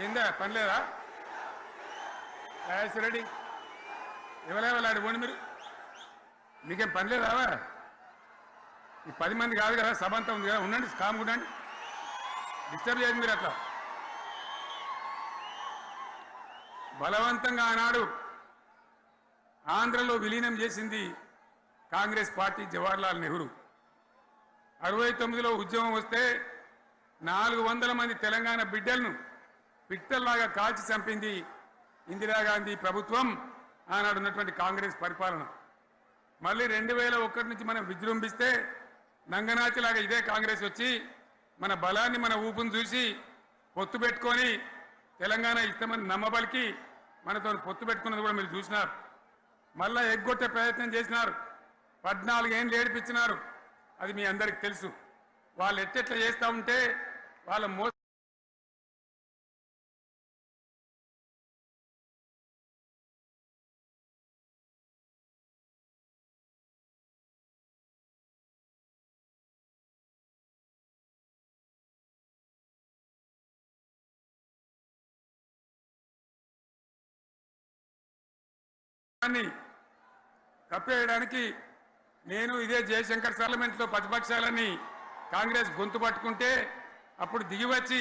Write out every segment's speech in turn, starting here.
ఏందా పని లేదా? రెడ్డి ఎవరెవరు పోండి మీరు, మీకేం పని లేదా? ఈ 10 మంది కాదు కదా, సభ అంతా ఉంది కదా, ఉండండి, కామ్ ఉండండి, డిస్టర్బ్ చేయండి మీరు. అట్లా బలవంతంగా ఆనాడు ఆంధ్రలో విలీనం చేసింది కాంగ్రెస్ పార్టీ, జవహర్లాల్ నెహ్రూ. 69లో ఉద్యమం వస్తే 400 మంది తెలంగాణ బిడ్డలను పిట్టల్లాగా కాల్చి చంపింది ఇందిరాగాంధీ ప్రభుత్వం, ఆనాడు ఉన్నటువంటి కాంగ్రెస్ పరిపాలన. మళ్ళీ 2001 నుంచి మనం విజృంభిస్తే నంగనాచిలాగా ఇదే కాంగ్రెస్ వచ్చి మన బలాన్ని, మన ఊపును చూసి పొత్తు పెట్టుకొని తెలంగాణ ఇస్తామని నమ్మబలికి మనతో పొత్తు పెట్టుకున్నది కూడా మీరు చూసినారు. మళ్ళా ఎగ్గొట్టే ప్రయత్నం చేసినారు, 14 ఏళ్ళు ఏడిపించినారు. అది మీ అందరికి తెలుసు. వాళ్ళు ఎట్టెట్లా చేస్తూ ఉంటే వాళ్ళ కప్పేయడానికి నేను ఇదే జయశంకర్ పార్లమెంట్లో ప్రతిపక్షాలని కాంగ్రెస్ గొంతు పట్టుకుంటే అప్పుడు దిగివచ్చి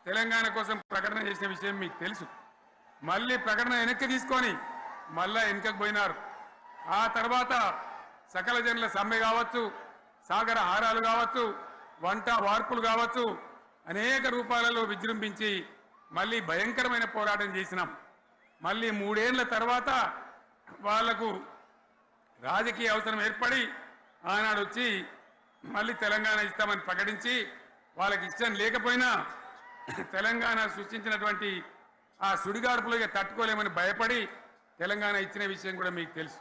తెలంగాణ కోసం ప్రకటన చేసిన విషయం మీకు తెలుసు. మళ్ళీ ప్రకటన వెనక్కి తీసుకొని మళ్ళా వెనుకకు పోయినారు. ఆ తర్వాత సకల జనుల సమ్మె కావచ్చు, సాగర హారాలు కావచ్చు, వంట వార్పులు కావచ్చు, అనేక రూపాలలో విజృంభించి మళ్ళీ భయంకరమైన పోరాటం చేసినాం. మళ్ళీ 3 ఏళ్ల తర్వాత వాళ్లకు రాజకీయ అవసరం ఏర్పడి ఆనాడు వచ్చి మళ్ళీ తెలంగాణ ఇస్తామని ప్రకటించి, వాళ్ళకి ఇష్టం లేకపోయినా తెలంగాణ సృష్టించినటువంటి ఆ సుడిగాడుపులుగా తట్టుకోలేమని భయపడి తెలంగాణ ఇచ్చిన విషయం కూడా మీకు తెలుసు.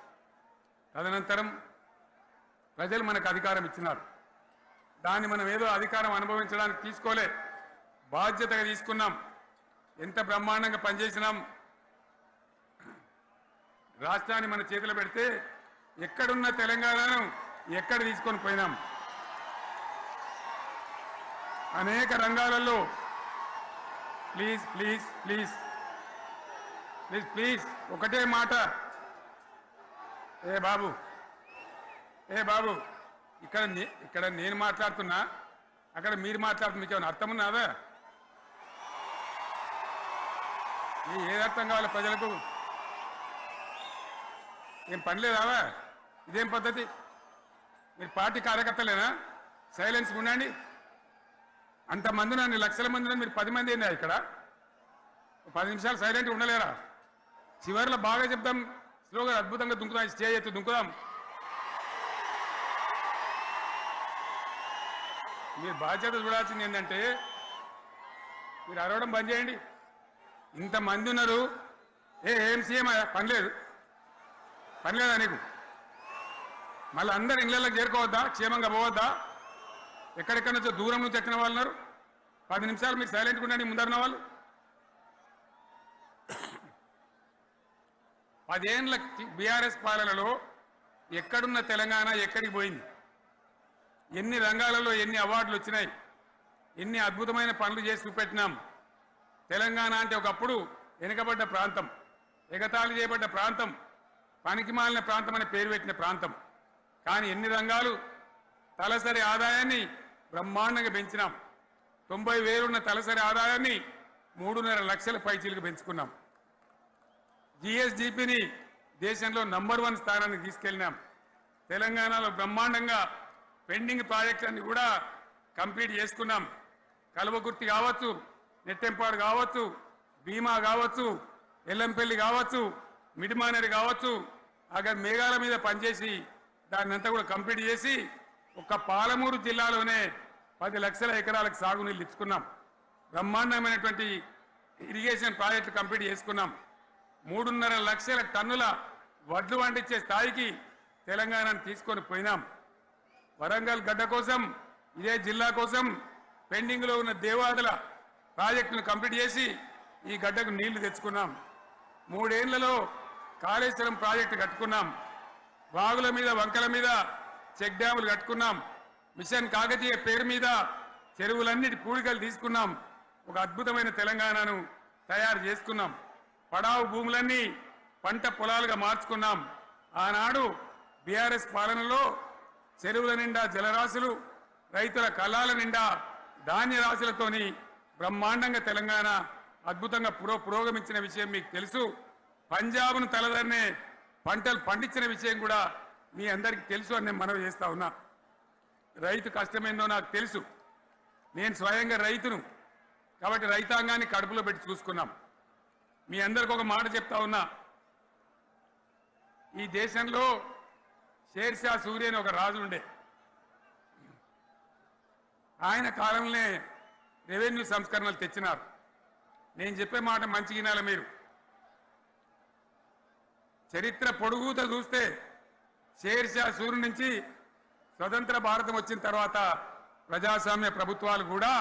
తదనంతరం ప్రజలు మనకు అధికారం ఇచ్చినారు. దాన్ని మనం ఏదో అధికారం అనుభవించడానికి తీసుకోలే, బాధ్యతగా తీసుకున్నాం. ఎంత బ్రహ్మాండంగా పనిచేసినాం. రాష్ట్రాన్ని మన చేతిలో పెడితే ఎక్కడున్న తెలంగాణను ఎక్కడ తీసుకొని పోయినాం. అనేక రంగాలలో please please please please please ఒకటే మాట, ఏ బాబు ఇక్కడ నేను మాట్లాడుతున్నా, అక్కడ మీరు మాట్లాడుతున్నా, మీకు ఏమైనా అర్థం ఉన్నదా? ఏది అర్థం కావాలి ప్రజలకు? ఏం పని లేదా? ఇదేం పద్ధతి? మీరు పార్టీ కార్యకర్తలేనా? సైలెన్స్ ఉండండి. అంతమంది నన్ను లక్షల మంది, మీరు 10 మంది ఏందా ఇక్కడ? 10 నిమిషాలు సైలెంట్గా ఉండలేరా? చివరిలో బాగా చెప్తాం, స్లోగా అద్భుతంగా దుంకుదాం, స్టేజ్ ఎత్తి దుంకుదాం. మీరు బాధ్యత చూడాల్సింది ఏంటంటే మీరు అరవడం బంద్ చేయండి. ఇంతమంది ఉన్నారు, ఏం సీఎం పని లేదా నీకు? మళ్ళీ అందరు ఇళ్లలోకి చేరుకోవద్దా? క్షేమంగా పోవద్దా? ఎక్కడెక్కడి నుంచో దూరం నుంచి వచ్చిన వాళ్ళు ఉన్నారు. 10 నిమిషాలు మీరు సైలెంట్గా ఉండండి. ముందరున్న వాళ్ళు 10 ఏళ్ల బీఆర్ఎస్ పాలనలో ఎక్కడున్న తెలంగాణ ఎక్కడికి పోయింది? ఎన్ని రంగాలలో ఎన్ని అవార్డులు వచ్చినాయి? ఎన్ని అద్భుతమైన పనులు చేసి చూపెట్టినాం. తెలంగాణ అంటే ఒకప్పుడు వెనుకబడ్డ ప్రాంతం, ఎగతాళి చేయబడ్డ ప్రాంతం, పనికిమాలిన ప్రాంతం అనే పేరు పెట్టిన ప్రాంతం. కానీ ఎన్ని రంగాలు, తలసరి ఆదాయాన్ని బ్రహ్మాండంగా పెంచినాం. 90,000 ఉన్న తలసరి ఆదాయాన్ని 3.5 లక్షల పైచీలకు పెంచుకున్నాం. జిఎస్డిపిని దేశంలో నంబర్ 1 స్థానానికి తీసుకెళ్ళినాం. తెలంగాణలో బ్రహ్మాండంగా పెండింగ్ ప్రాజెక్టులన్నీ కూడా కంప్లీట్ చేసుకున్నాం. కల్వకుర్తి కావచ్చు, నెట్టెంపాడు కావచ్చు, భీమా కావచ్చు, ఎల్లంపల్లి కావచ్చు, మిడిమానేరు కావచ్చు, అక్కడ మేఘాల మీద పనిచేసి దాన్నంతా కూడా కంప్లీట్ చేసి ఒక్క పాలమూరు జిల్లాలోనే 10 లక్షల ఎకరాలకు సాగునీళ్ళు ఇచ్చుకున్నాం. బ్రహ్మాండమైనటువంటి ఇరిగేషన్ ప్రాజెక్టు కంప్లీట్ చేసుకున్నాం. 3.5 లక్షల టన్నుల వడ్లు పండించే స్థాయికి తెలంగాణను తీసుకొని పోయినాం. వరంగల్ గడ్డ కోసం, ఇదే జిల్లా కోసం పెండింగ్లో ఉన్న దేవాదుల ప్రాజెక్టును కంప్లీట్ చేసి ఈ గడ్డకు నీళ్లు తెచ్చుకున్నాం. 3 ఏళ్లలో కాళేశ్వరం ప్రాజెక్టు కట్టుకున్నాం. వాగుల మీద, వంకల మీద చెక్ డ్యాములు కట్టుకున్నాం. మిషన్ కాకతీయ పేరు మీద చెరువులన్నిటి పూడికలు తీసుకున్నాం. ఒక అద్భుతమైన తెలంగాణను తయారు చేసుకున్నాం. పడావు భూములన్నీ పంట పొలాలుగా మార్చుకున్నాం. ఆనాడు బీఆర్ఎస్ పాలనలో చెరువుల నిండా జలరాశులు, రైతుల కళ్ళాల నిండా ధాన్య రాశులతోని బ్రహ్మాండంగా తెలంగాణ అద్భుతంగా పురోగమించిన విషయం మీకు తెలుసు. పంజాబ్ను తలదన్నే పంటలు పండించిన విషయం కూడా మీ అందరికీ తెలుసు అని నేను మనవి చేస్తా ఉన్నా. రైతు కష్టమేందో నాకు తెలుసు. నేను స్వయంగా రైతును కాబట్టి రైతాంగాన్ని కడుపులో పెట్టి చూసుకున్నాం. మీ అందరికి ఒక మాట చెప్తా ఉన్నా. ఈ దేశంలో షేర్షా సూరి అని ఒక రాజు ఉండే. ఆయన కాలంలోనే రెవెన్యూ సంస్కరణలు తెచ్చినారు. నేను చెప్పే మాట మంచి వినాలి మీరు. చరిత్ర పొడుగుతో చూస్తే షేర్షా సూరి నుంచి స్వతంత్ర భారతం వచ్చిన తర్వాత ప్రజాస్వామ్య ప్రభుత్వాలు కూడా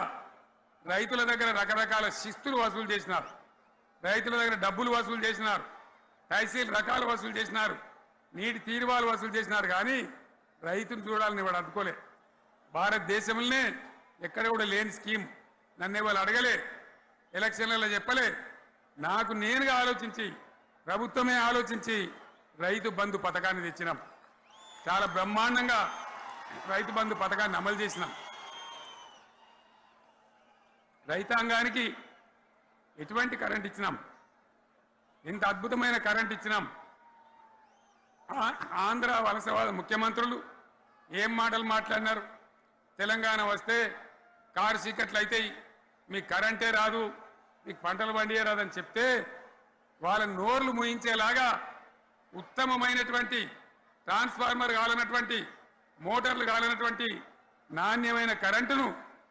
రైతుల దగ్గర రకరకాల శిస్తులు వసూలు చేసినారు. రైతుల దగ్గర డబ్బులు వసూలు చేసినారు. తహసీల్ రకాలు వసూలు చేసినారు. నీటి తీరువాలు వసూలు చేసినారు. కానీ రైతును చూడాలని వాడు అందుకోలే. భారతదేశంలోనే ఎక్కడ కూడా లేని స్కీమ్. నన్ను వాళ్ళు అడగలే, ఎలక్షన్లలో చెప్పలే. నాకు నేనుగా ఆలోచించి, ప్రభుత్వమే ఆలోచించి రైతు బంధు పథకాన్ని తెచ్చినాం. చాలా బ్రహ్మాండంగా రైతు బంధు పథకాన్ని అమలు చేసినాం. రైతాంగానికి ఎటువంటి కరెంట్ ఇచ్చినాం, ఇంత అద్భుతమైన కరెంట్ ఇచ్చినాం. ఆంధ్ర వలసవాద ముఖ్యమంత్రులు ఏం మాటలు మాట్లాడినారు. తెలంగాణ వస్తే కారు చీకట్లు అవుతాయి, మీకు కరెంటే రాదు, మీకు పంటలు పండియే రాదని చెప్తే వాళ్ళ నోర్లు ముయించేలాగా ఉత్తమమైనటువంటి ట్రాన్స్ఫార్మర్ కావాలన్నటువంటి, మోటార్లు కావాలన్నటువంటి నాణ్యమైన కరెంటును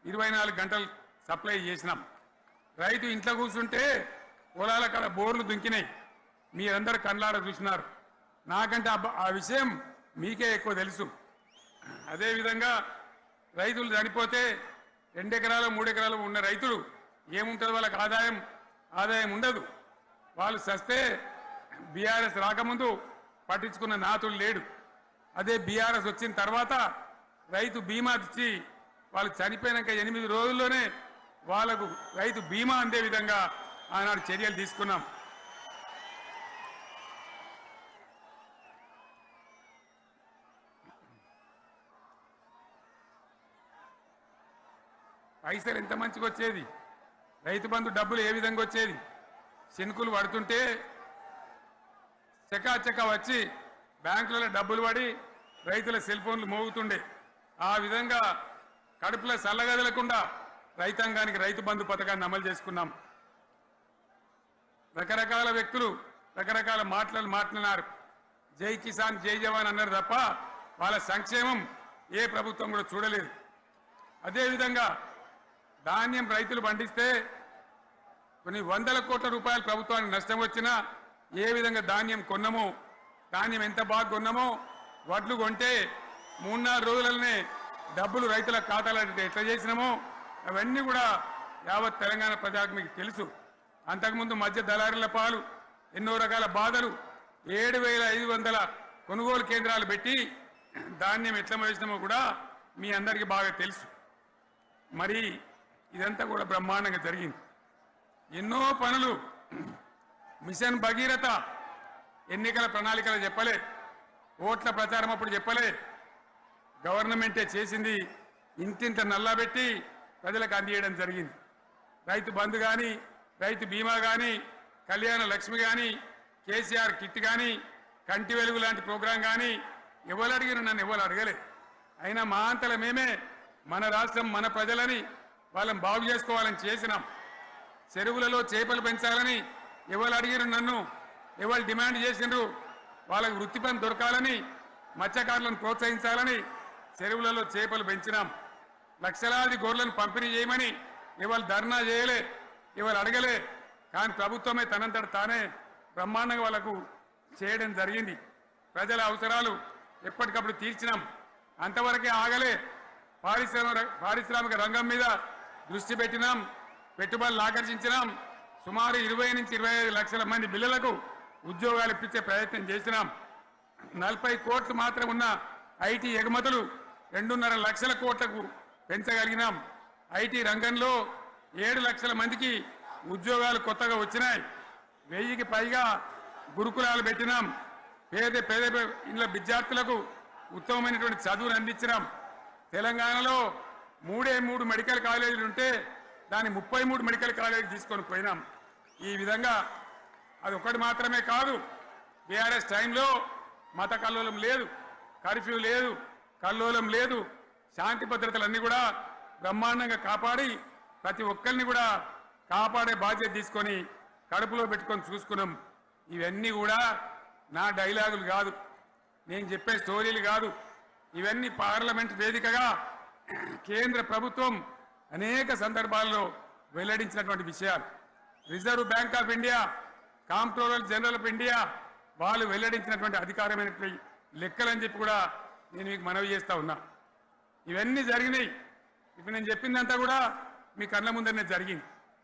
24 గంటలు సప్లై చేసినాం. రైతు ఇంట్లో కూర్చుంటే పొలాల కాడ బోర్లు దుంకినాయి. మీరందరూ కళ్ళాడ చూసినారు. నాకంటే ఆ విషయం మీకే ఎక్కువ తెలుసు. అదేవిధంగా రైతులు చనిపోతే 2 ఎకరాలు 3 ఎకరాలు ఉన్న రైతులు ఏముంటుంది, వాళ్ళకి ఆదాయం ఉండదు. వాళ్ళు సస్తే బీఆర్ఎస్ రాకముందు పట్టించుకున్న నాతుడు లేడు. అదే బీఆర్ఎస్ వచ్చిన తర్వాత రైతు బీమా ఇచ్చి వాళ్ళు చనిపోయినాక 8 రోజుల్లోనే వాళ్లకు రైతు బీమా అందే విధంగా ఆనాడు చర్యలు తీసుకున్నాం. పైసలు ఎంత మంచిగా వచ్చేది, రైతు బంధు డబ్బులు ఏ విధంగా వచ్చేది. శనుకులు పడుతుంటే చకాచకా వచ్చి బ్యాంకులలో డబ్బులు పడి రైతుల సెల్ ఫోన్లు మోగుతుండే. ఆ విధంగా కడుపులో చల్లగదలకుండా రైతాంగానికి రైతు బంధు పథకాన్ని అమలు చేసుకున్నాం. రకరకాల వ్యక్తులు రకరకాల మాట్లాడినారు. జై కిసాన్ జై జవాన్ అన్నారు తప్ప వాళ్ళ సంక్షేమం ఏ ప్రభుత్వం కూడా చూడలేదు. అదేవిధంగా ధాన్యం రైతులు పండిస్తే కొన్ని 100 కోట్ల రూపాయలు ప్రభుత్వానికి నష్టం వచ్చినా ఏ విధంగా ధాన్యం కొన్నామో, ధాన్యం ఎంత బాగా కొన్నామో, వడ్లు కొంటే 3-4 రోజులనే డబ్బులు రైతుల ఖాతాలో ఎట్లా చేసినామో అవన్నీ కూడా యావత్ తెలంగాణ ప్రజలకు మీకు తెలుసు. అంతకుముందు మధ్య దళారుల పాలు, ఎన్నో రకాల బాధలు, 7,500 కొనుగోలు కేంద్రాలు పెట్టి ధాన్యం ఎట్లా వేసినామో కూడా మీ అందరికీ బాగా తెలుసు. మరి ఇదంతా కూడా బ్రహ్మాండంగా జరిగింది. ఎన్నో పనులు, మిషన్ భగీరథ ఎన్నికల ప్రణాళికలు చెప్పలే, ఓట్ల ప్రచారం అప్పుడు చెప్పలే, గవర్నమెంటే చేసింది. ఇంతింత నల్లబెట్టి ప్రజలకు అందియడం జరిగింది. రైతు బంధు కానీ, రైతు బీమా కానీ, కళ్యాణ లక్ష్మి కానీ, కేసీఆర్ కిట్ కానీ, కంటి వెలుగు లాంటి ప్రోగ్రాం కానీ ఎవరు అడిగిన నన్ను ఎవరు అడగలే. అయినా మా అంతల మేమే మన రాష్ట్రం మన ప్రజలని వాళ్ళని బాగు చేసుకోవాలని చేసినాం. చెరువులలో చేపలు పెంచాలని ఎవరు అడిగిరు నన్ను, ఎవరు డిమాండ్ చేసిండ్రు. వాళ్ళకు వృత్తి పని దొరకాలని, మత్స్యకారులను ప్రోత్సహించాలని చెరువులలో చేపలు పెంచినాం. లక్షలాది గొర్రెలను పంపిణీ చేయమని ఎవరు ధర్నా చేయలే, ఎవరు అడగలే. కానీ ప్రభుత్వమే తనంతట తానే బ్రహ్మాండంగా వాళ్ళకు చేయడం జరిగింది. ప్రజల అవసరాలు ఎప్పటికప్పుడు తీర్చినాం. అంతవరకే ఆగలే. పారిశ్రామిక రంగం మీద దృష్టి పెట్టినాం, పెట్టుబడులు ఆకర్షించినాం. సుమారు 20 నుంచి 25 లక్షల మంది పిల్లలకు ఉద్యోగాలు ఇప్పించే ప్రయత్నం చేసినాం. 40 కోట్లు మాత్రం ఉన్న ఐటీ ఎగుమతులు 2.5 లక్షల కోట్లకు పెంచగలిగినాం. ఐటీ రంగంలో 7 లక్షల మందికి ఉద్యోగాలు కొత్తగా వచ్చినాయి. 1000కి పైగా గురుకులాలు పెట్టినాం. పేద ఇళ్ళ విద్యార్థులకు ఉత్తమమైనటువంటి చదువును అందించినాం. తెలంగాణలో 3 మెడికల్ కాలేజీలు ఉంటే దాన్ని 33 మెడికల్ కాలేజీలు తీసుకొని పోయినాం. ఈ విధంగా అది ఒకటి మాత్రమే కాదు, బీఆర్ఎస్ టైంలో మత కల్లోలం లేదు, కర్ఫ్యూ లేదు, కల్లోలం లేదు, శాంతి భద్రతలన్నీ కూడా బ్రహ్మాండంగా కాపాడి ప్రతి ఒక్కరిని కూడా కాపాడే బాధ్యత తీసుకొని కడుపులో పెట్టుకొని చూసుకున్నాం. ఇవన్నీ కూడా నా డైలాగులు కాదు, నేను చెప్పే స్టోరీలు కాదు, ఇవన్నీ పార్లమెంట్ వేదికగా కేంద్ర ప్రభుత్వం అనేక సందర్భాల్లో వెల్లడించినటువంటి విషయాలు. Reserve bank of India, comptroller general of India వాళ్ళు వెల్లడించినటువంటి అధికారమైనటువంటి లెక్కలని చెప్పి కూడా నేను మీకు మనవి చేస్తా ఉన్నా. ఇవన్నీ జరిగినాయి. ఇప్పుడు నేను చెప్పిందంతా కూడా మీ కళ్ళ ముందరనే జరిగింది.